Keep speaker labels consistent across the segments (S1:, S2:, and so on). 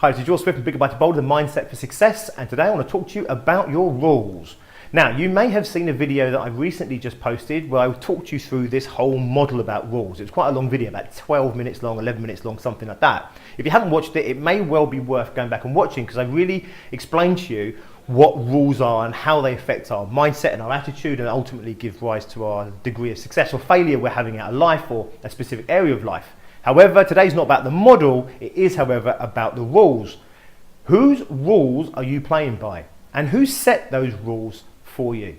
S1: Hi, this is George Swift from Bigger, Better, Bolder, the Mindset for Success, and today I want to talk to you about your rules. Now, you may have seen a video that I recently just posted where I talked you through this whole model about rules. It's quite a long video, about 12 minutes long, 11 minutes long, something like that. If you haven't watched it, it may well be worth going back and watching because I really explained to you what rules are and how they affect our mindset and our attitude and ultimately give rise to our degree of success or failure we're having out of life or a specific area of life. However, today's not about the model, it is, however, about the rules. Whose rules are you playing by? And who set those rules for you?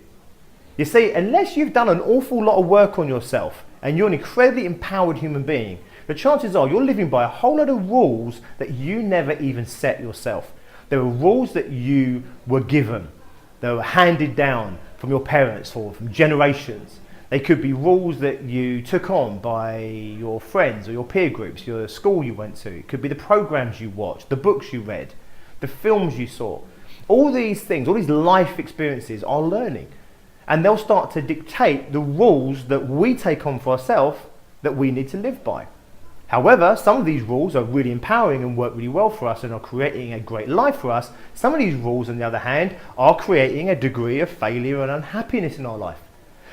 S1: You see, unless you've done an awful lot of work on yourself and you're an incredibly empowered human being, the chances are you're living by a whole lot of rules that you never even set yourself. There are rules that you were given, that were handed down from your parents or from generations. They could be rules that you took on by your friends or your peer groups, your school you went to. It could be the programs you watched, the books you read, the films you saw. All these things, all these life experiences are learning. And they'll start to dictate the rules that we take on for ourselves that we need to live by. However, some of these rules are really empowering and work really well for us and are creating a great life for us. Some of these rules, on the other hand, are creating a degree of failure and unhappiness in our life.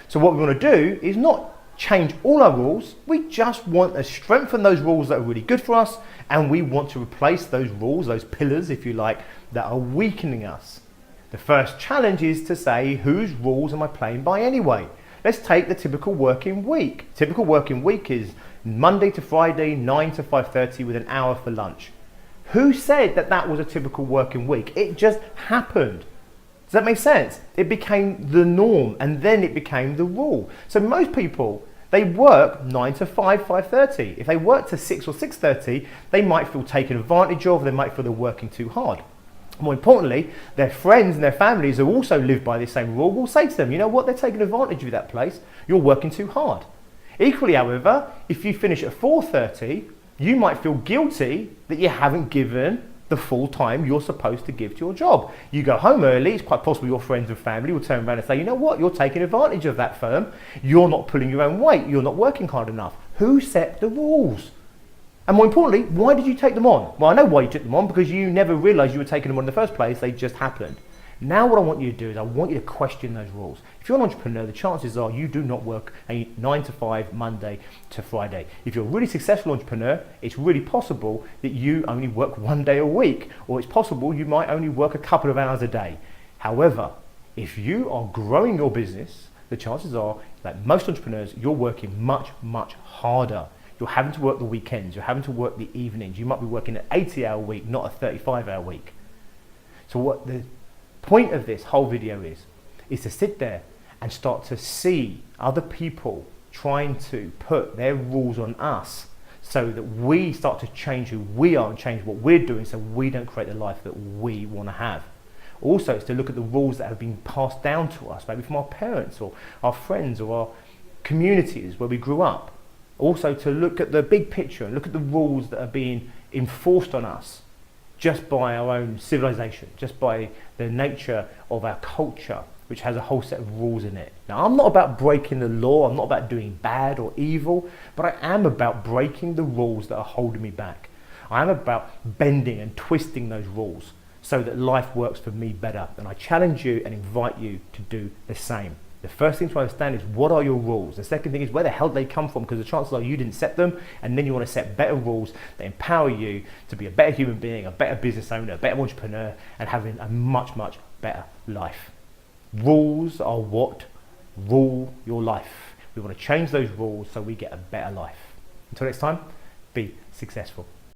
S1: So what we want to do is not change all our rules, we just want to strengthen those rules that are really good for us, and we want to replace those rules, those pillars if you like, that are weakening us. The first challenge is to say, whose rules am I playing by anyway? Let's take the typical working week. Typical working week is Monday to Friday, 9 to 5:30 with an hour for lunch. Who said that that was a typical working week? It just happened. Does that make sense? It became the norm and then it became the rule. So most people, they work 9 to 5, 5:30. If they work to 6 or 6:30, they might feel taken advantage of, they might feel they're working too hard. More importantly, their friends and their families who also live by the same rule will say to them, you know what, they're taking advantage of that place, you're working too hard. Equally, however, if you finish at 4:30, you might feel guilty that you haven't given the full time you're supposed to give to your job. You go home early, it's quite possible your friends and family will turn around and say, you know what, you're taking advantage of that firm, you're not pulling your own weight, you're not working hard enough. Who set the rules? And more importantly, why did you take them on? Well, I know why you took them on, because you never realized you were taking them on in the first place, they just happened. Now what I want you to do is I want you to question those rules. If you're an entrepreneur, the chances are you do not work a 9 to 5 Monday to Friday. If you're a really successful entrepreneur, it's really possible that you only work one day a week, or it's possible you might only work a couple of hours a day. However, if you are growing your business, the chances are that most entrepreneurs, you're working much, much harder. You're having to work the weekends, you're having to work the evenings. You might be working an 80-hour week, not a 35-hour week. So what the point of this whole video is to sit there and start to see other people trying to put their rules on us so that we start to change who we are and change what we're doing so we don't create the life that we want to have. Also, it's to look at the rules that have been passed down to us, maybe from our parents or our friends or our communities where we grew up. Also to look at the big picture and look at the rules that are being enforced on us just by our own civilization, just by the nature of our culture, which has a whole set of rules in it. Now, I'm not about breaking the law, I'm not about doing bad or evil, but I am about breaking the rules that are holding me back. I am about bending and twisting those rules so that life works for me better. And I challenge you and invite you to do the same. The first thing to understand is, what are your rules? The second thing is, where the hell do they come from? Because the chances are you didn't set them, and then you want to set better rules that empower you to be a better human being, a better business owner, a better entrepreneur, and having a much, much better life. Rules are what rule your life. We want to change those rules so we get a better life. Until next time, be successful.